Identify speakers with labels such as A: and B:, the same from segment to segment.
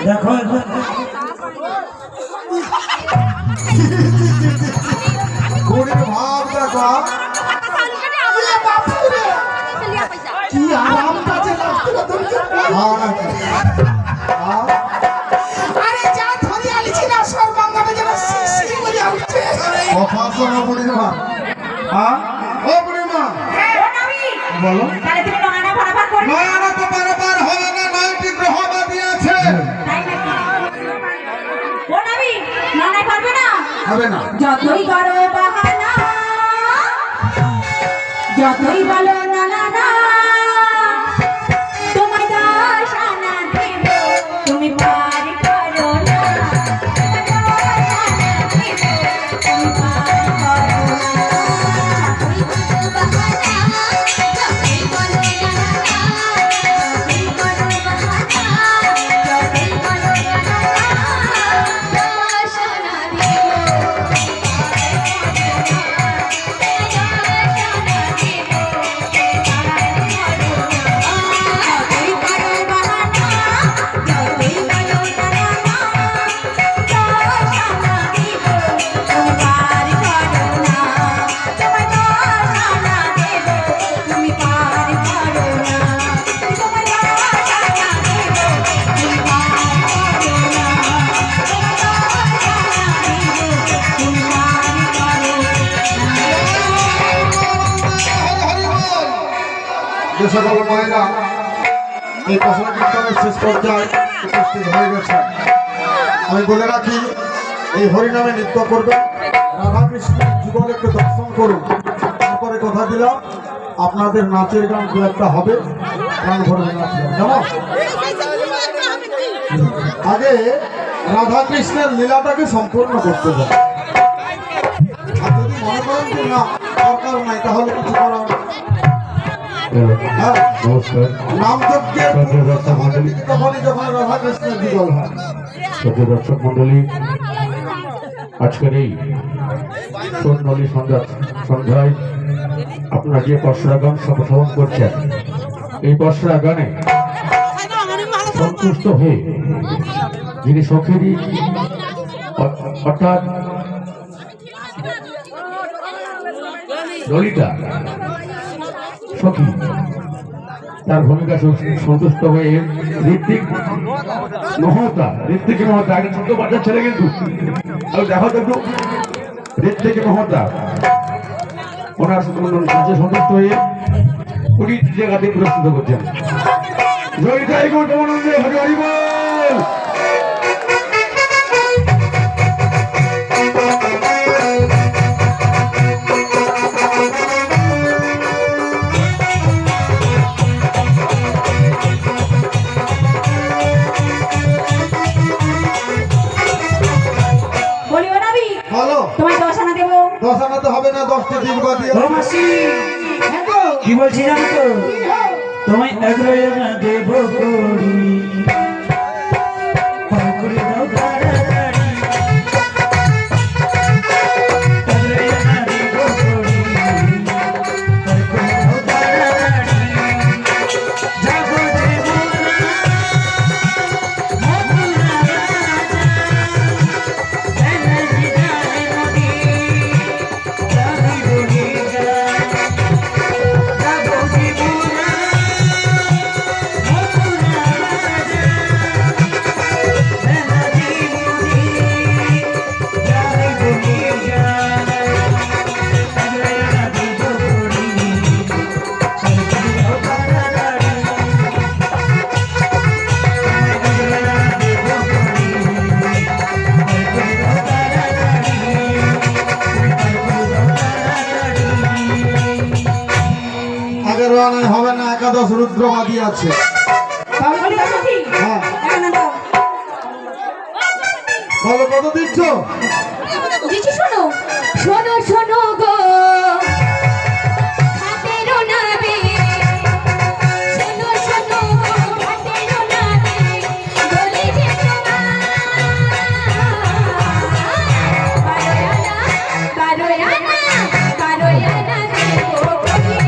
A: দেখো
B: ঘুড়ির ভাব দেখো কি আরাম কাছে
C: আরে যা ধরি আলিছি না সব বাংলাতে যেন শিশি বলি উঠছে
B: কথা শোনো বুড়িমা। হ্যাঁ ও বুড়িমা বলো।
D: তাহলে তুমি নয়না বরাবর করবে
B: নয়না তো বরাবর হবে না, 9টি গ্রহবাদী আছে।
D: তাই নাকি ও নবী নয়না করবে না
B: হবে না।
D: যতই করো বাহানা যতই বলো না না না তোমার দশ আনা দেব তুমি পার করো না
B: যে সকল মায়েরা এই পশলা কীর্তনের শেষ পর্যায়ে উপস্থিত হয়ে গেছে, আমি বলে রাখি এই হরিনামে নৃত্য করবেন, রাধাকৃষ্ণের যুগল একটু দর্শন করুন, তারপরে কথা দিলাম আপনাদের নাচের গান দু একটা হবে, গান ভরে নাচবেন কেমন। আগে রাধাকৃষ্ণের লীলাটাকে সম্পূর্ণ করতে হবে, আর যদি মনে করেন যে না দরকার নাই তাহলে কিছু করার
E: নমস্কার দর্শক মন্ডলী, আজকের এই স্বর্ণলী সন্ধ্যায় আপনারা যে পশরা গান শ্রবণ করছেন, এই পশরা গানে সন্তুষ্ট হয়ে যিনি সখেরই অর্থাৎ ললিতা সখী তার ভূমিকা সন্তুষ্ট হয়ে ঋত্বিক মহতা আগে ছোট বাচ্চা ছেলে কিন্তু দেখো তো একটু ঋত্বিক মহতা ওনার কাছে সন্তুষ্ট হয়ে 20 জায়গাতে পুরস্কৃত করছেন। ললিতা এই গৌতমানন্দে হরি হরি বল।
B: দশানাতে হবে না, 10টি দিন বাদী
A: কি বলছি জানো তো, তোমায় এগরে না দেব করি পাকুড়ি দাও তাড়াতাড়ি, এগরে না দেব করি পাকুড়ি দাও তাড়াতাড়ি, যাবো দেব না মধুরা রাজা এনাজি যায় নদী যাবি বলি যা যাবো দেব না মধুরা রাজা এনাজি নদী যাবি বলি যা এগরে না দেব করি পাকুড়ি দাও তাড়াতাড়ি, এগরে না দেব করি পাকুড়ি দাও তাড়াতাড়ি, পাকুড়ি দাও তাড়াতাড়ি।
B: আগের রানায় হবে না, একাদশ রুদ্রবাদী আছে। হ্যাঁ বলো কত দিচ্ছ?
D: শোনো শোনো শোনো গো হাতেরও নাবে শোনো শোনো হাতেরও নাবে বলি যে কারোয়ানা দেবো কবি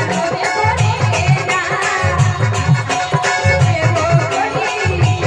D: কারো দেবো রে না দেবো কবি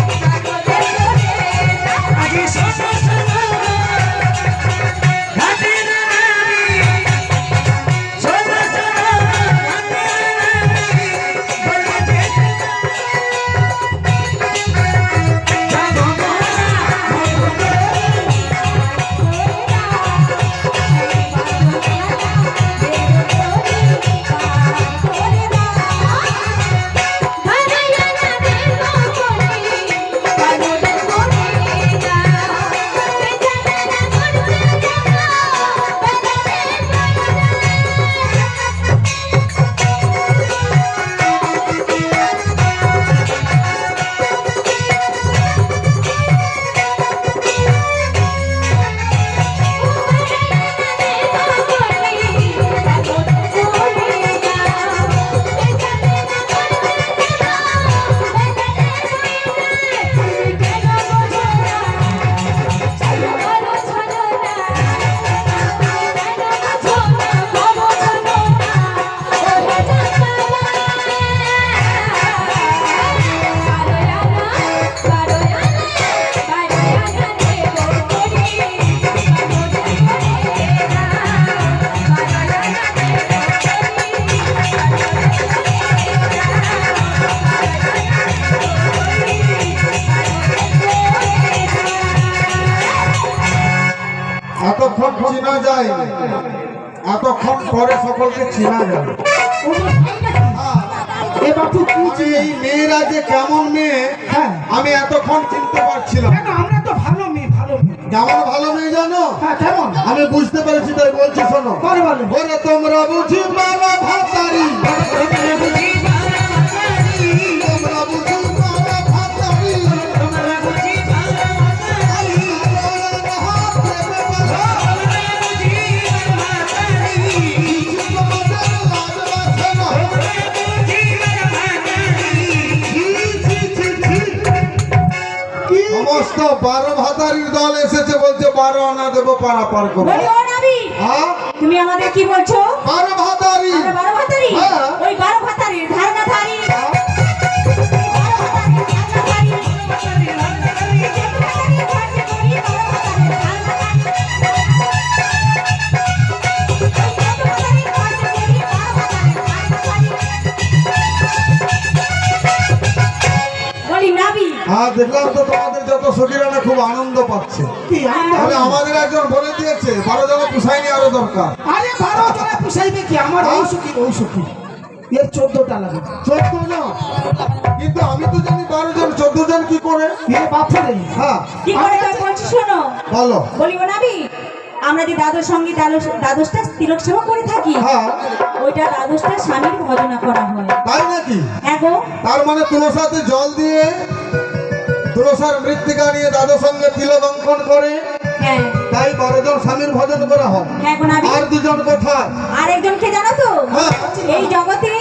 B: চেনা যায় এতক্ষণ পরে সকলকে চেনা যায়।
C: ও মা, তাই নাকি? এ বাপু কি
B: আমি এই মেয়েরা যে কেমন মেয়ে
C: হ্যাঁ
B: আমি এতক্ষণ চিনতে পারছিলাম।
C: কেন আমরা তো ভালো মেয়ে ভালো মেয়ে।
B: কেমন ভালো মেয়ে জানো?
C: হ্যাঁ কেমন?
B: আমি বুঝতে পেরেছি তাই বলছি শোনো।
C: বলো বলো।
B: ওরে তোমরা বুঝি বাবা ভাতারি, তোমরা বুঝি বাবা ভাতারি, সমস্ত 12 ভাতারির দল এসেছে, বলছে 12 আনা দেবো পারাপার করো।
D: বলি ও নাবি,
B: হ্যাঁ
D: তুমি আমাদের কি বলছো?
B: 12 ভাতারি।
D: আমরা 12 ভাতারি?
B: হ্যাঁ।
D: ওই 12 ভাতারির ধারণাধারী। বলি নাবি,
B: হ্যাঁ দেখলাম তো তোমাদের যত সখীরা খুব আনন্দ পাচ্ছে।
C: কি আনন্দ?
B: তাহলে আমাদের একজন বলে দিয়েছে 12 জনে পুষাইনি আরো দরকার।
C: আরে 12 জনে পুষাইবে কি? আমার ঔষধি এর 14টা লাগে।
B: 14 জন, কিন্তু আমি তো জানি 12 জন, 14 জন কি করে?
C: এ বাপু রে।
B: হ্যাঁ
D: কি করে তাই বলছি শোনো।
B: বলো।
D: বলি ও নাবি, আমরা যে দ্বাদশ সঙ্গীত দ্বাদশটা তিলক সেবা করে থাকি,
B: হ্যাঁ
D: ওইটা দ্বাদশটা স্বামীর ভজনা করা হয়।
B: তাই নাকি?
D: হ্যাঁ গো।
B: তার মানে তুলসাতে জল দিয়ে তুলসার মৃত্তিকা নিয়ে দাদু সঙ্গে তিলক অঙ্কন করে,
D: হ্যাঁ
B: তাই 12 জন স্বামীর ভজন করা হয়।
D: হ্যাঁ গো নাবি।
B: আর 2 জন কোথায়?
D: আর একজনকে জানো তো?
B: হ্যাঁ।
D: এই জগতে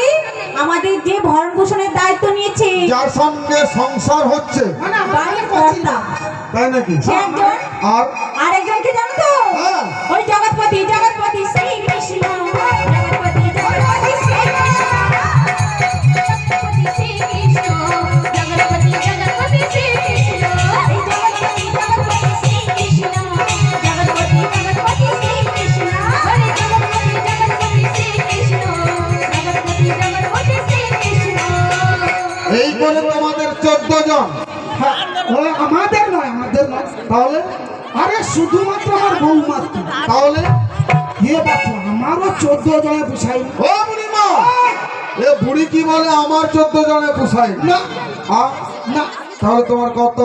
D: আমাদের যে ভরণ পোষণের দায়িত্ব নিয়েছে,
B: যার সঙ্গে সংসার হচ্ছে,
C: মানে আমরা
D: বাড়ির কর্তা,
B: তাই নাকি?
D: সে একজন।
B: আর
D: আর একজনকে জানো তো?
B: হ্যাঁ।
D: ওই জগৎপতি শ্রী কৃষ্ণ। জগৎপতি শ্রী কৃষ্ণ। জগৎপতি শ্রী কৃষ্ণ। জগৎপতি শ্রী কৃষ্ণ। এই জগৎপতি শ্রী কৃষ্ণ। জগৎপতি শ্রী কৃষ্ণ। হরে জগৎপতি শ্রী কৃষ্ণ। জগৎপতি শ্রী কৃষ্ণ।
B: এই করে তোমাদের 14 জন।
C: হ্যাঁ, ও আমাদের নয়।
B: তাহলে
C: আরে শুধুমাত্র আমার বউ মাত্র।
B: তাহলে
C: এ বাপু আমারও 14 জনে পুষাই
B: ও বুড়িমা, এ বুড়ি কি বলে আমার 14 জনে পুষাই
C: না।
B: না, তাহলে তোমার কত?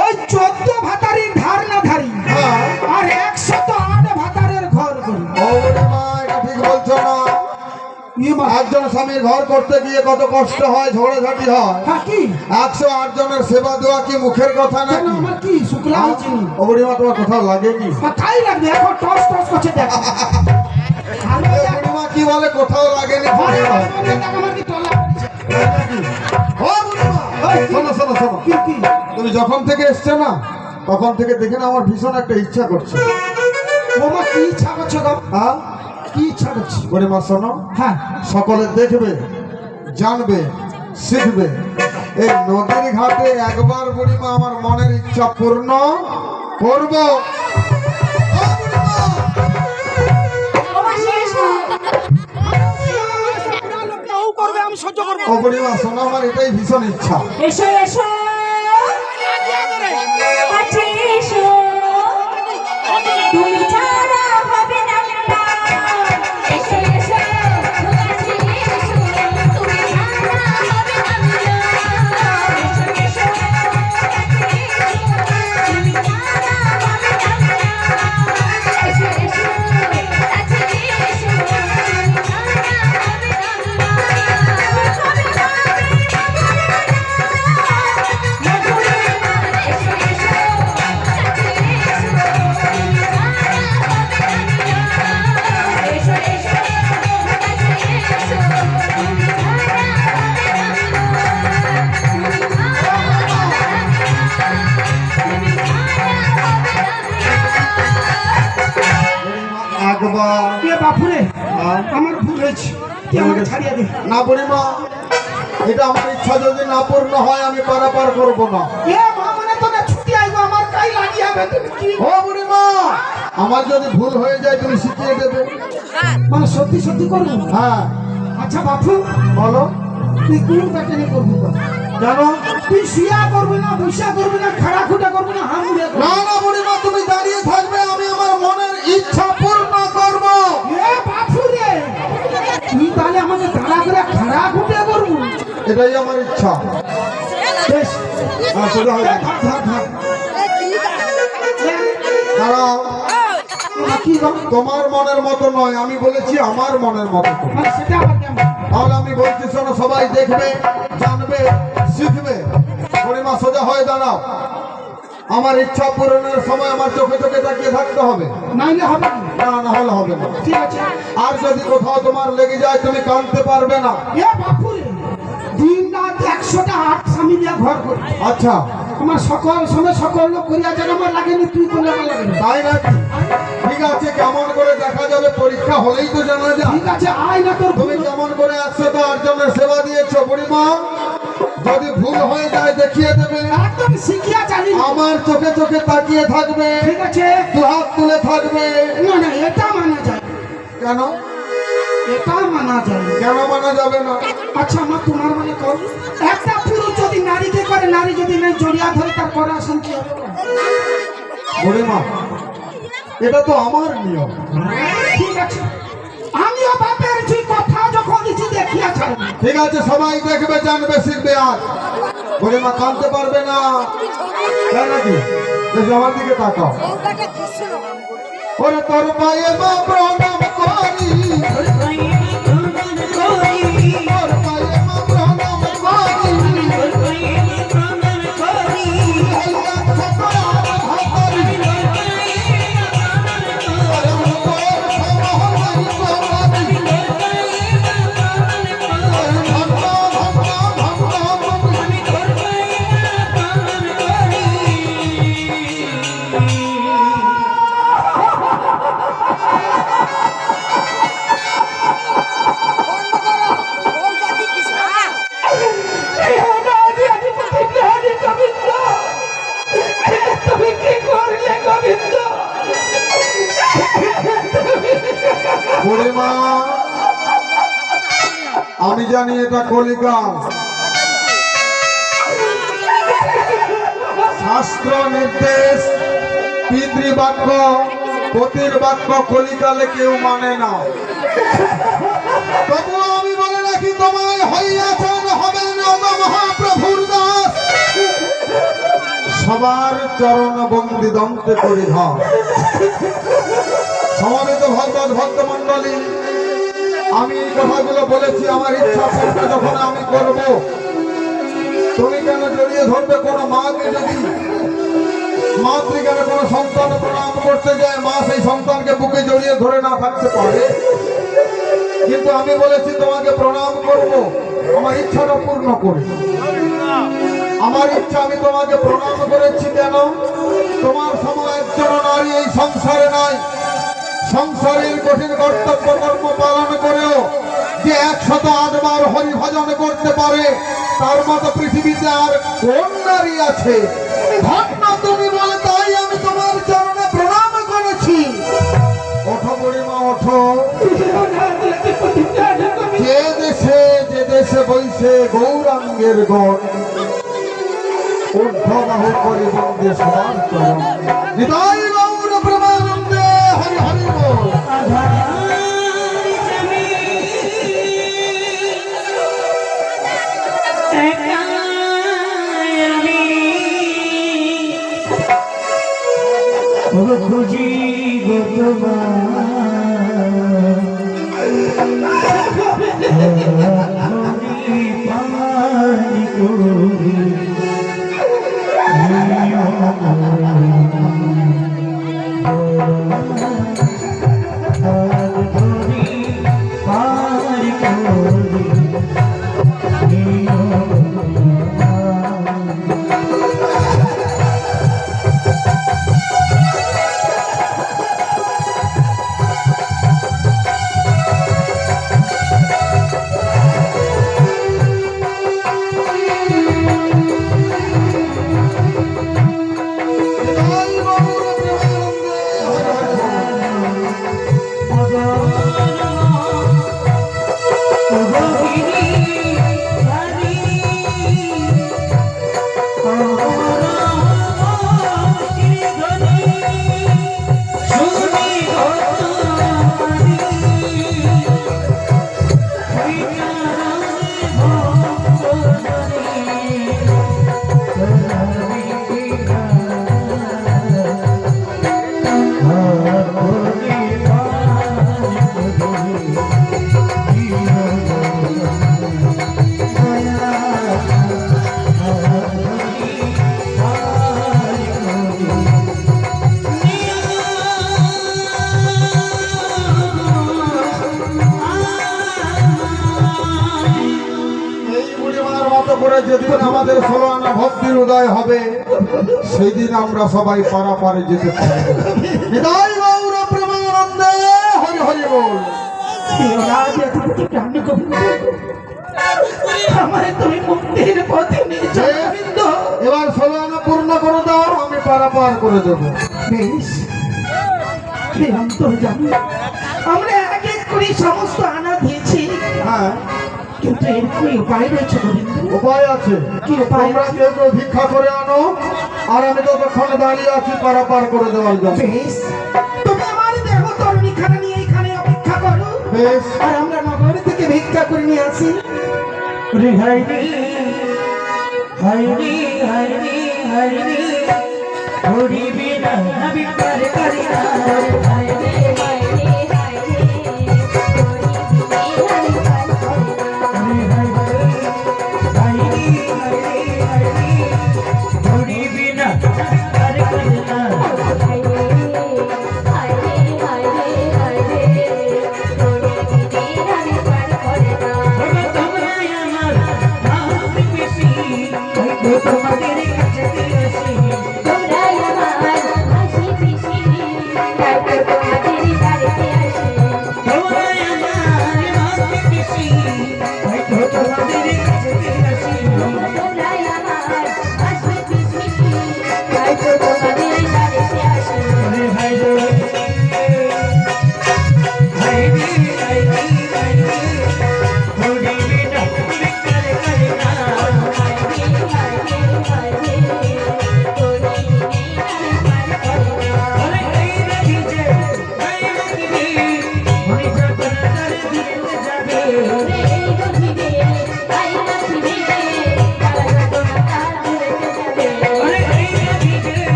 C: ওই 14 ভাতারির ধার না ধারি
B: হ্যাঁ।
C: আর 108 ভাতারের ঘর করি।
B: ও বুড়িমা, এটা ঠিক বলছো না। একজন স্বামীর ঘর করতে গিয়ে কত কষ্ট হয়, ঝগড়াঝাটি হয়।
C: হ্যাঁ কি?
B: 108 জনের সেবা দেওয়া কি মুখের কথা
C: কেন
B: নাকি?
C: আমার কি শুক্লা হয়েছে?
B: ও বুড়িমা, তোমার কোথাও লাগেনি?
C: তাই লাগবে এখন টস টস করছে দেখ। আমি
B: এ বুড়িমা কি বলে কোথাও লাগেনি?
C: আমার কি টলা পড়েছে?
B: ও বুড়িমা, এই শোনো শোনো শোনো,
C: কি
B: তুমি যখন থেকে এসছো না তখন থেকে দেখে না আমার ভীষণ একটা ইচ্ছা করছে।
C: ওমা কি ইচ্ছা করছে গো?
B: হ্যাঁ
C: কি ইচ্ছা করছে?
B: বুড়িমা শোনো,
C: হ্যাঁ
B: সকলে দেখবে, জানবে, শিখবে। এই নদীর ঘাটে একবার বুড়িমা আমার মনের ইচ্ছা পূর্ণ করব। ও বুড়িমা!
D: ওমা শেষ হোক।
C: করবে আমি সহ্য করবো।
B: ও বুড়িমা শোনো, আমার এটাই ভীষণ ইচ্ছা।
D: এসো এসো কাছে এসো, তুমি ছাড়া হবে না না। এসো এসো কাছে এসো, তুমি ছাড়া হবে না না। এসো এসো কাছে এসো, তুমি ছাড়া হবে না না। এসো এসো কাছে এসো, তুমি ছাড়া হবে না না।
B: একবার
C: এ বাপুরে আমার ভুল হয়েছে, তুই আমাকে ছাড়িয়ে দে।
B: না বুড়িমা, এটা আমার ইচ্ছা যদি না পূর্ণ হয় আমি পারাপার করব না।
C: এ মা মানে তো না ছুটি আইবো, আমার কাই লাগি হবে। তুমি কি
B: ও বুড়িমা, আমার যদি ভুল হয়ে যায় তুমি শিখিয়ে দেবে।
C: মানে সত্যি সত্যি করবো?
B: হ্যাঁ
C: আচ্ছা বাপু,
B: বলো।
C: তুই কোন প্যাটার্নে করবি?
B: কেন?
C: তুই শুয়া করবি না, বসা করবি না, খাড়া খুঁটা করবি না, হাম মুড়ে করবি?
B: না না বুড়িমা, তুমি দাঁড়িয়ে থাকবে, আমি আমার মনের ইচ্ছা পূর্ণ করব।
C: এ বাপুরে, তুই তাহলে আমাকে দাঁড়া করে খাড়া ঘুটে করবো?
B: এটাই আমার ইচ্ছা।
C: বেশ,
B: হ্যাঁ, সোজা হয়ে যাও।
C: ধর, ধর।
B: দাঁড়াও।
C: কি গো?
B: তোমার মনের মতো নয়, আমি বলেছি আমার মনের মতো করো।
C: মানে সেটা আবার কেমন?
B: তাহলে আমি বলছি শোনো, সবাই দেখবে, জানবে, শিখবে। পরিমা সোজা হয়ে দাঁড়াও। আমার ইচ্ছা পূরণের সময় আমার চোখে চোখে তাকিয়ে থাকতে হবে,
C: নাইলে হবে না।
B: না হলে হবে না।
C: ঠিক আছে।
B: আর যদি কোথাও তোমার লেগে যায় তুমি কাঁদতে পারবে না।
C: এ বাপুরে, দিন রাত 100টা হাট স্বামী দিয়ে ঘর করি।
B: আচ্ছা,
C: আমার সকল সময় সকল লোক করিয়া যেন আমার লাগেনি, তুই করলে আমার লাগেনি।
B: তাই নাকি? ঠিক আছে, কেমন করে দেখা যাবে? পরীক্ষা হলেই তো জানা যায়।
C: ঠিক আছে, আয় না তোর
B: তুমি কেমন করে 108 জনের সেবা দিয়েছো বুড়িমা, যদি ভুল হয়ে যায় দেখিয়ে দেবে।
C: একদম শিখিয়া জানি।
B: আমার চোখে চোখে তাকিয়ে থাকবে,
C: ঠিক আছে।
B: দু হাত তুলে থাকবে।
C: না না, এটা মানা যায়,
B: কেন?
C: এটা মানা যায়।
B: কেন মানা যাবে না?
C: আচ্ছা, আমার তোমার মনে কর, একটা পুরুষ যদি নারীকে করে, নারী যদি না জড়িয়া ধরে, তার করা শান্তি হবে না?
B: বুড়িমা, এটা তো আমার নিয়ম।
C: ঠিক আছে, আমিও বাপের যে কথা যখন দিচ্ছি দেখিয়া ছাড়ব।
B: ঠিক আছে, সবাই দেখবে, জানবে, শিখবে। আর বুড়িমা কাঁদতে পারবে না, তাই নাকি? বেশ, আমার দিকে তাকাও। ওরে তোর পায়ে মা প্রণাম করি, তোর পায়ে মা প্রণাম করি, আল্লাহ সবার ভাতারি, ওরে তোর সমাহলাই করি, ওরে ভাবনা ভাবনা ভাবনা বুড়িমা, আমি জানি এটা কলিকাল। শাস্ত্র নির্দেশ, পিতৃবাক্য, পতির বাক্য কলিকালে কেউ মানে না। তবুও আমি বলে রাখি, তোমায় হইয়াছেন হবেন ওগো মহাপ্রভুর দাস। সবার চরণ বন্দি দন্তে পরিধান। সমানিত ভগবত ভক্ত মন্ডলী, আমি এই কথাগুলো বলেছি আমার ইচ্ছা পূর্ণ যখন আমি করব। তুমি কেন জড়িয়ে ধরবে কোনো মাকে? যদি মাতৃকানে কোনো সন্তান প্রণাম করতে যায়, মা সেই সন্তানকে বুকে জড়িয়ে ধরে না থাকতে পারে। কিন্তু আমি বলেছি তোমাকে প্রণাম করব আমার ইচ্ছাটা পূর্ণ করে। আমার ইচ্ছা, আমি তোমাকে প্রণাম করেছি কেন? তোমার সময় একজন নারী এই সংসারে নাই। সংসারের কঠিন কর্তব্য কর্ম পালন করেও যে 108 বার হরি ভজন করতে পারে, তার মতো পৃথিবীতে আর কোন নারী আছে? ধন্য তুমি বলে, তাই আমি তোমার চরণে প্রণাম করেছি। ওঠো বুড়িমা, ওঠো। যে দেশে বইছে গৌরাঙ্গের গণ, ঊর্ধ্ব বাহু করি বন্দে সবার চরণ। হৃদয় গৌর প্রেমানন্দে হরি হরি বল।
A: খুঁজি গো
B: আমাদের 16 আনা ভক্তির উদয় হবে সেই দিন আমরা সবাই পারাপারে যেতে পারবো। হৃদয় গৌর প্রেমানন্দে হরি হরি বল।
C: আমায় তুমি মুক্তির পথে নিয়ে চলো গোবিন্দ।
B: এবার 16 আনা পূর্ণ করে দাও, আমি পারাপার করে দেবো।
C: বেশ, হে অন্তর্যামী, আমরা এক এক করে সমস্ত আনা দিয়েছি,
B: হ্যাঁ,
C: কিন্তু এর কি উপায় রয়েছে গোবিন্দ?
B: উপায় আছে।
C: কি উপায়?
B: তোমরা কেউ কেউ ভিক্ষা করে আনো, আর আমি ততক্ষণ দাঁড়িয়ে আছি পারাপার করে দেওয়ার জন্য।
C: বেশ, তুমি আমার দেহ তরণী খানা নিয়ে এখানে অপেক্ষা করো,
B: বেশ,
C: আর আমরা নগর থেকে ভিক্ষা করে নিয়ে আসি।